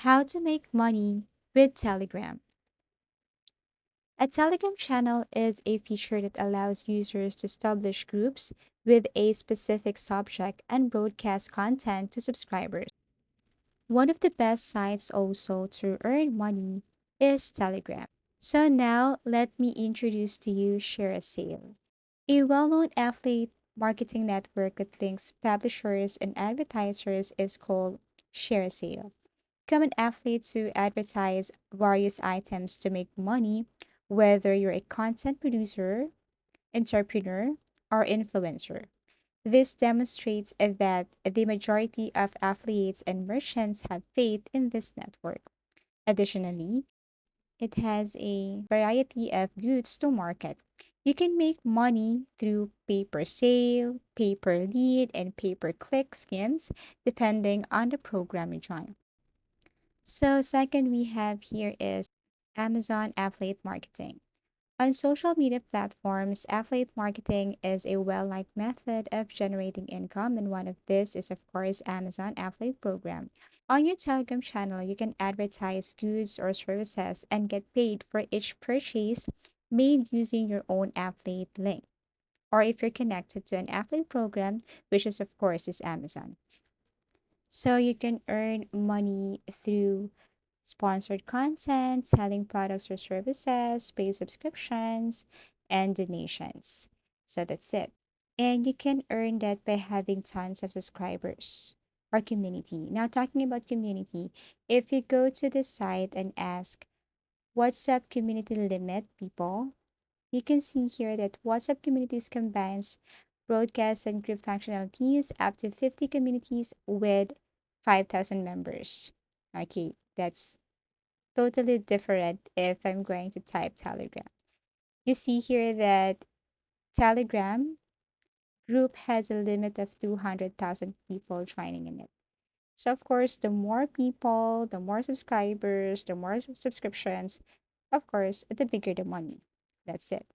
How to make money with Telegram. A Telegram channel is a feature that allows users to establish groups with a specific subject and broadcast content to subscribers. One of the best sites also to earn money is Telegram. So now let me introduce to you ShareSale, a well-known affiliate marketing network that links publishers and advertisers is called ShareSale. Common athletes who advertise various items to make money, whether you're a content producer, entrepreneur, or influencer. This demonstrates that the majority of affiliates and merchants have faith in this network. Additionally, it has a variety of goods to market. You can make money through pay per sale, pay per lead, and pay per click schemes, depending on the program you join. So, second, we have here is Amazon affiliate marketing. On social media platforms, affiliate marketing is a well liked method of generating income, and one of this is, of course, Amazon affiliate program. On your Telegram channel, you can advertise goods or services and get paid for each purchase made using your own affiliate link. Or if you're connected to an affiliate program, which is, of course, is Amazon. So you can earn money through sponsored content, selling products or services, paid subscriptions, and donations. So that's it. And you can earn that by having tons of subscribers or community. Now, talking about community, if you go to the site and ask WhatsApp community limit people, you can see here that WhatsApp communities combines broadcast and group functionalities up to 50 communities with 5,000 members. Okay, that's totally different if I'm going to type Telegram. You see here that Telegram group has a limit of 200,000 people joining in it. So of course, the more people, the more subscribers, the more subscriptions, of course, the bigger the money. That's it.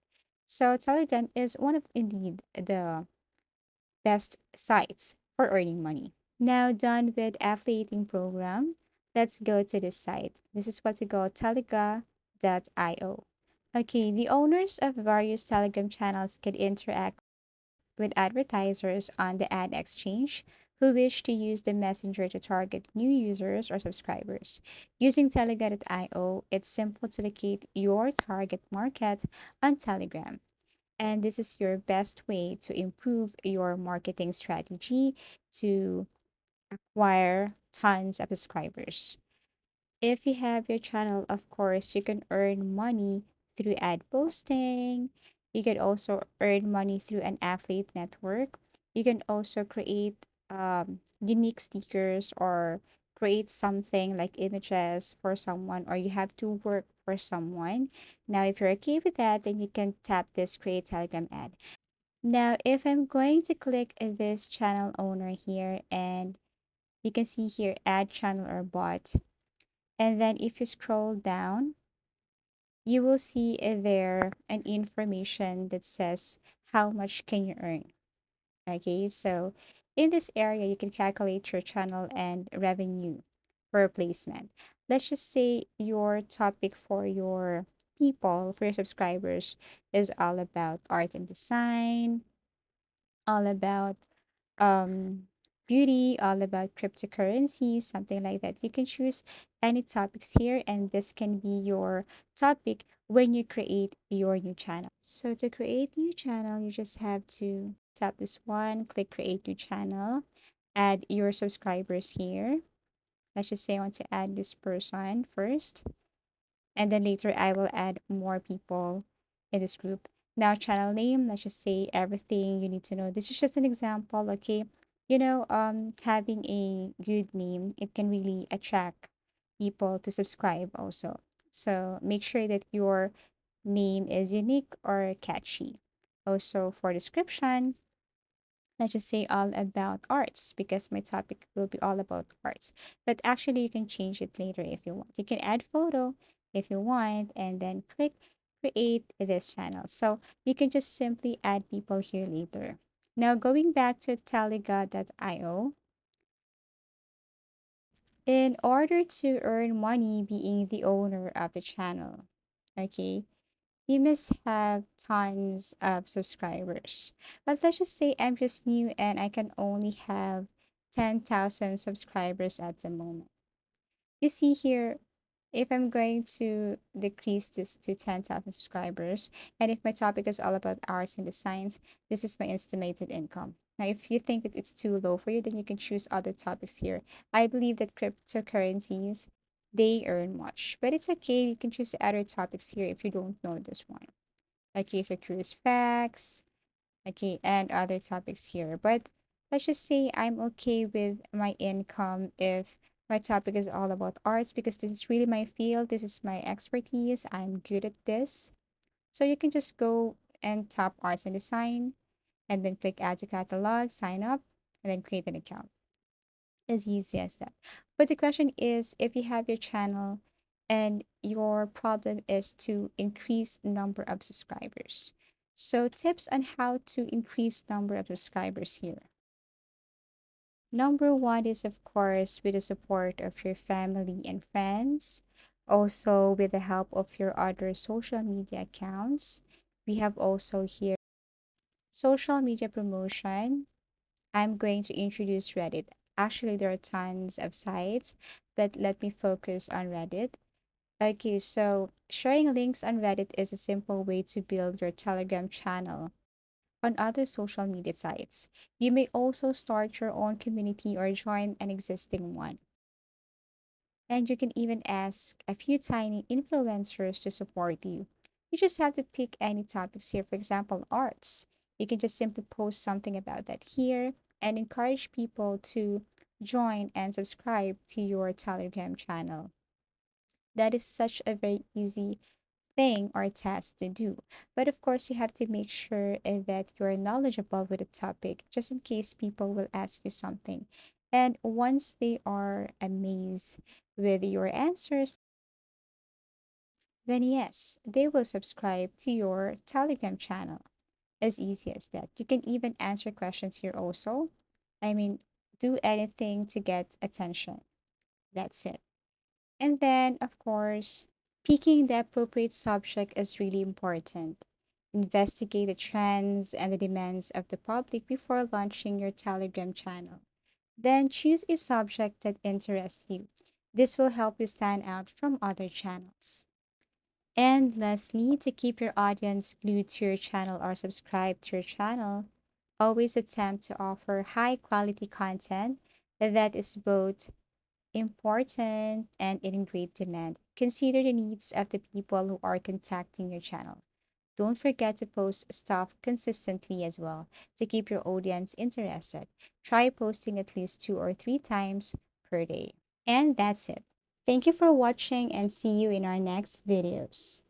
So Telegram is one of indeed the best sites for earning money. Now done with affiliating program, let's go to this site. This is what we call Telegram.io. Okay, the owners of various Telegram channels can interact with advertisers on the ad exchange who wish to use the messenger to target new users or subscribers. Using Telegram.io, it's simple to locate your target market on Telegram. And this is your best way to improve your marketing strategy to acquire tons of subscribers. If you have your channel, of course, you can earn money through ad posting. You can also earn money through an affiliate network. You can also create unique stickers or create something like images for someone, or you have to work for someone. Now, if you're okay with that, then you can tap this create Telegram ad. Now, if I'm going to click this channel owner here, and you can see here add channel or bot, and then if you scroll down, you will see there an information that says how much can you earn. Okay, so in this area, you can calculate your channel and revenue per placement. Let's just say your topic for your people, for your subscribers, is all about art and design, all about um, beauty, all about cryptocurrency, something like that. You can choose any topics here, and this can be your topic when you create your new channel. So to create new channel, you just have to tap this one, click create new channel, add your subscribers here. Let's just say I want to add this person first, and then later I will add more people in this group. Now, channel name, let's just say everything you need to know. This is just an example, okay? Having a good name, it can really attract people to subscribe also. So make sure that your name is unique or catchy. Also, for description, let's just say all about arts because my topic will be all about arts. But actually, you can change it later if you want. You can add photo if you want and then click create this channel. So you can just simply add people here later. Now, going back to Teliga.io, in order to earn money being the owner of the channel. Okay, you must have tons of subscribers. But let's just say I'm just new and I can only have 10,000 subscribers at the moment. You see here, if I'm going to decrease this to 10,000 subscribers, and if my topic is all about arts and designs, this is my estimated income. Now, if you think that it's too low for you, then you can choose other topics here. I believe that cryptocurrencies, they earn much, but it's okay. You can choose other topics here if you don't know this one. Okay, so curious facts, okay, and other topics here. But let's just say I'm okay with my income if my topic is all about arts because this is really my field, this is my expertise, I'm good at this. So you can just go and tap arts and design and then click add to catalog, sign up, and then create an account. As easy as that. But the question is if you have your channel and your problem is to increase number of subscribers. So tips on how to increase number of subscribers here. Number one is of course with the support of your family and friends. Also with the help of your other social media accounts. We have also here social media promotion. I'm going to introduce Reddit. Actually, there are tons of sites, but let me focus on Reddit. Okay, so sharing links on Reddit is a simple way to build your Telegram channel on other social media sites. You may also start your own community or join an existing one. And you can even ask a few tiny influencers to support you. You just have to pick any topics here, for example, arts. You can just simply post something about that here and encourage people to join and subscribe to your Telegram channel. That is such a very easy thing or task to do. But of course, you have to make sure that you're knowledgeable with the topic, just in case people will ask you something. And once they are amazed with your answers, then yes, they will subscribe to your Telegram channel. As easy as that. You can even answer questions here also. I mean, do anything to get attention. That's it. And then, of course, picking the appropriate subject is really important. Investigate the trends and the demands of the public before launching your Telegram channel. Then choose a subject that interests you. This will help you stand out from other channels. And lastly, to keep your audience glued to your channel or subscribed to your channel, always attempt to offer high quality content that is both important and in great demand. Consider the needs of the people who are contacting your channel. Don't forget to post stuff consistently as well to keep your audience interested. Try posting at least 2 or 3 times per day. And that's it. Thank you for watching and see you in our next videos.